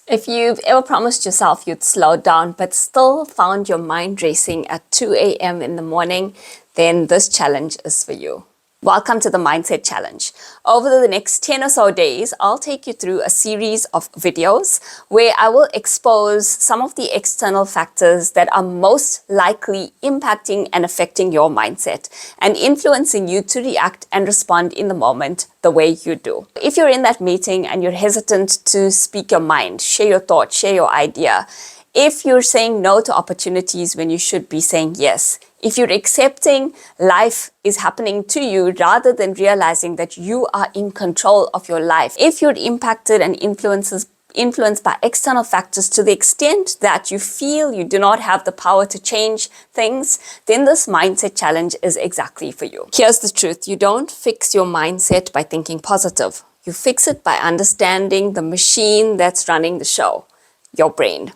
If you've ever promised yourself you'd slow down but still found your mind racing at 2 a.m. in the morning, then this challenge is for you. Welcome to the Mindset Challenge. Over the next 10 or so days, I'll take you through a series of videos where I will expose some of the external factors that are most likely impacting and affecting your mindset and influencing you to react and respond in the moment the way you do. If you're in that meeting and you're hesitant to speak your mind, share your thought, share your idea, if you're saying no to opportunities when you should be saying yes, if you're accepting life is happening to you rather than realizing that you are in control of your life, if you're impacted and influenced by external factors to the extent that you feel you do not have the power to change things, then this mindset challenge is exactly for you. Here's the truth. You don't fix your mindset by thinking positive. You fix it by understanding the machine that's running the show, your brain.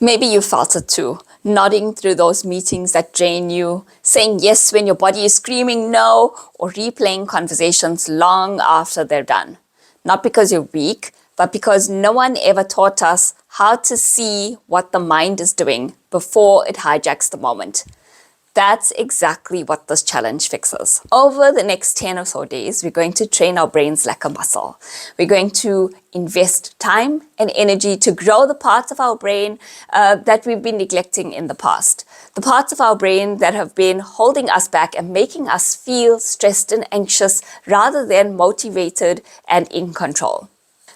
Maybe you felt it too, nodding through those meetings that drain you, saying yes when your body is screaming no, or replaying conversations long after they're done. Not because you're weak, but because no one ever taught us how to see what the mind is doing before it hijacks the moment. That's exactly what this challenge fixes. Over the next 10 or so days, we're going to train our brains like a muscle. We're going to invest time and energy to grow the parts of our brain that we've been neglecting in the past. The parts of our brain that have been holding us back and making us feel stressed and anxious rather than motivated and in control.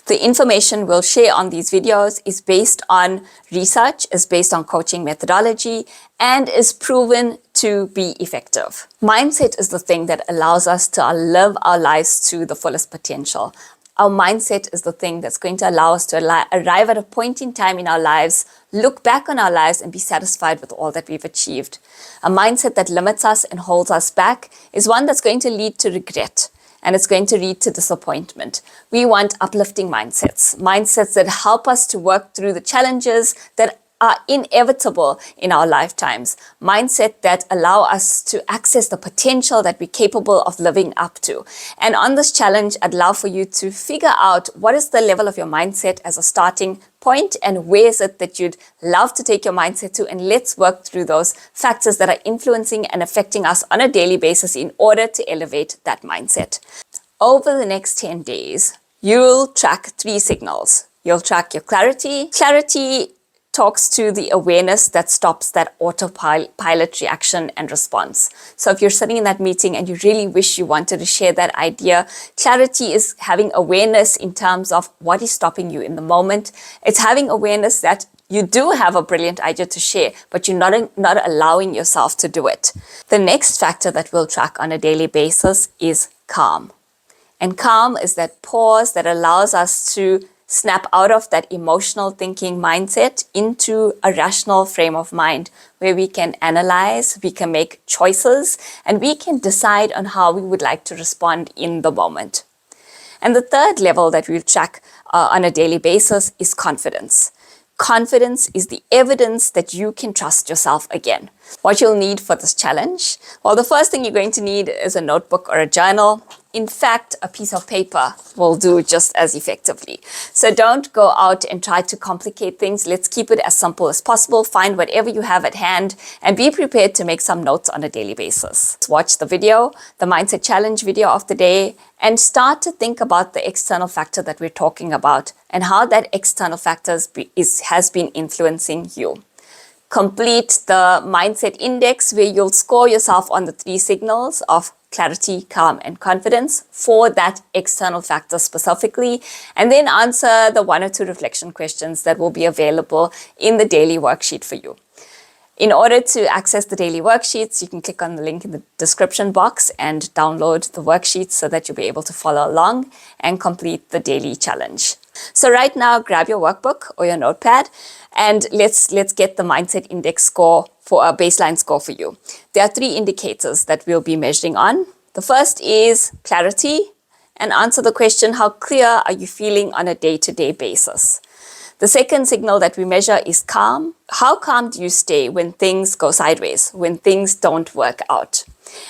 The information we'll share on these videos is based on research, is based on coaching methodology, and is proven to be effective. Mindset is the thing that allows us to live our lives to the fullest potential. Our mindset is the thing that's going to allow us to arrive at a point in time in our lives, look back on our lives and be satisfied with all that we've achieved. A mindset that limits us and holds us back is one that's going to lead to regret. And it's going to lead to disappointment. We want uplifting mindsets that help us to work through the challenges that are inevitable in our lifetimes, mindset that allow us to access the potential that we're capable of living up to. And on this challenge, I'd love for you to figure out what is the level of your mindset as a starting point and where is it that you'd love to take your mindset to, and let's work through those factors that are influencing and affecting us on a daily basis in order to elevate that mindset. Over the next 10 days, you'll track 3 signals. You'll track your clarity. Clarity talks to the awareness that stops that autopilot reaction and response. So if you're sitting in that meeting and you really wish you wanted to share that idea, clarity is having awareness in terms of what is stopping you in the moment. It's having awareness that you do have a brilliant idea to share, but you're not allowing yourself to do it. The next factor that we'll track on a daily basis is calm. And calm is that pause that allows us to snap out of that emotional thinking mindset into a rational frame of mind where we can analyze, we can make choices, and we can decide on how we would like to respond in the moment. And the third level that we'll track on a daily basis is confidence. Confidence is the evidence that you can trust yourself again. What you'll need for this challenge? Well, the first thing you're going to need is a notebook or a journal. In fact, a piece of paper will do just as effectively. So don't go out and try to complicate things. Let's keep it as simple as possible. Find whatever you have at hand and be prepared to make some notes on a daily basis. Watch the video, the Mindset Challenge video of the day, and start to think about the external factor that we're talking about and how that external factor has been influencing you. Complete the Mindset Index where you'll score yourself on the 3 signals of clarity, calm, and confidence for that external factor specifically, and then answer the 1 or 2 reflection questions that will be available in the daily worksheet for you. In order to access the daily worksheets, you can click on the link in the description box and download the worksheets so that you'll be able to follow along and complete the daily challenge. So right now, grab your workbook or your notepad and let's get the Mindset Index score for a baseline score for you. There are 3 indicators that we'll be measuring on. The first is clarity, and answer the question, how clear are you feeling on a day-to-day basis? The second signal that we measure is calm. How calm do you stay when things go sideways, when things don't work out?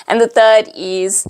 And the third is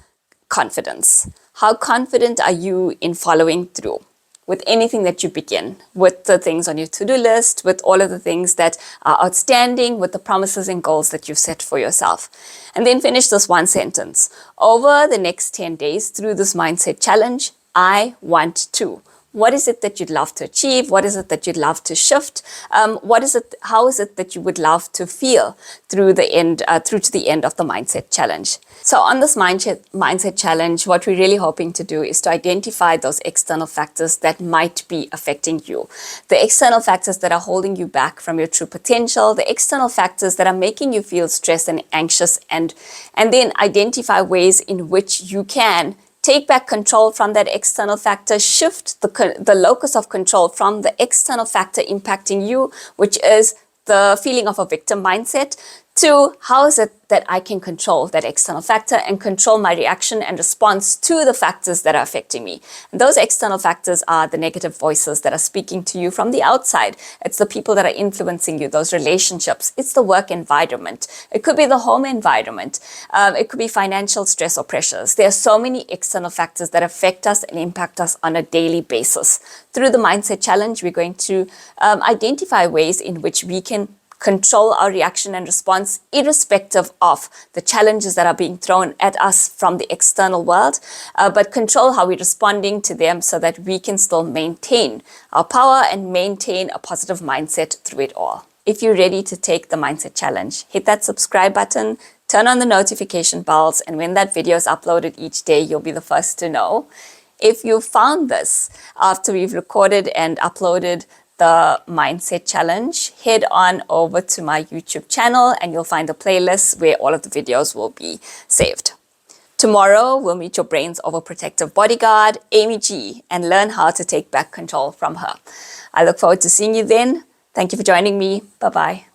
confidence. How confident are you in following through? with anything that you begin, with the things on your to-do list, with all of the things that are outstanding, with the promises and goals that you've set for yourself. And then finish this one sentence. Over the next 10 days through this mindset challenge, I want to. What is it that you'd love to achieve? What is it that you'd love to shift? How is it that you would love to feel through to the end of the mindset challenge? So on this mindset challenge, what we're really hoping to do is to identify those external factors that might be affecting you. The external factors that are holding you back from your true potential, the external factors that are making you feel stressed and anxious, and then identify ways in which you can take back control from that external factor, shift the locus of control from the external factor impacting you, which is the feeling of a victim mindset, to how is it that I can control that external factor and control my reaction and response to the factors that are affecting me. And those external factors are the negative voices that are speaking to you from the outside. It's the people that are influencing you, those relationships. It's the work environment. It could be the home environment. It could be financial stress or pressures. There are so many external factors that affect us and impact us on a daily basis. Through the Mindset Challenge, we're going to identify ways in which we can control our reaction and response irrespective of the challenges that are being thrown at us from the external world, but control how we're responding to them so that we can still maintain our power and maintain a positive mindset through it all. If you're ready to take the Mindset Challenge, hit that subscribe button, turn on the notification bells, and when that video is uploaded each day, you'll be the first to know. If you found this after we've recorded and uploaded the Mindset Challenge, head on over to my YouTube channel and you'll find a playlist where all of the videos will be saved. Tomorrow, we'll meet your brain's overprotective bodyguard, Amy G, and learn how to take back control from her. I look forward to seeing you then. Thank you for joining me. Bye-bye.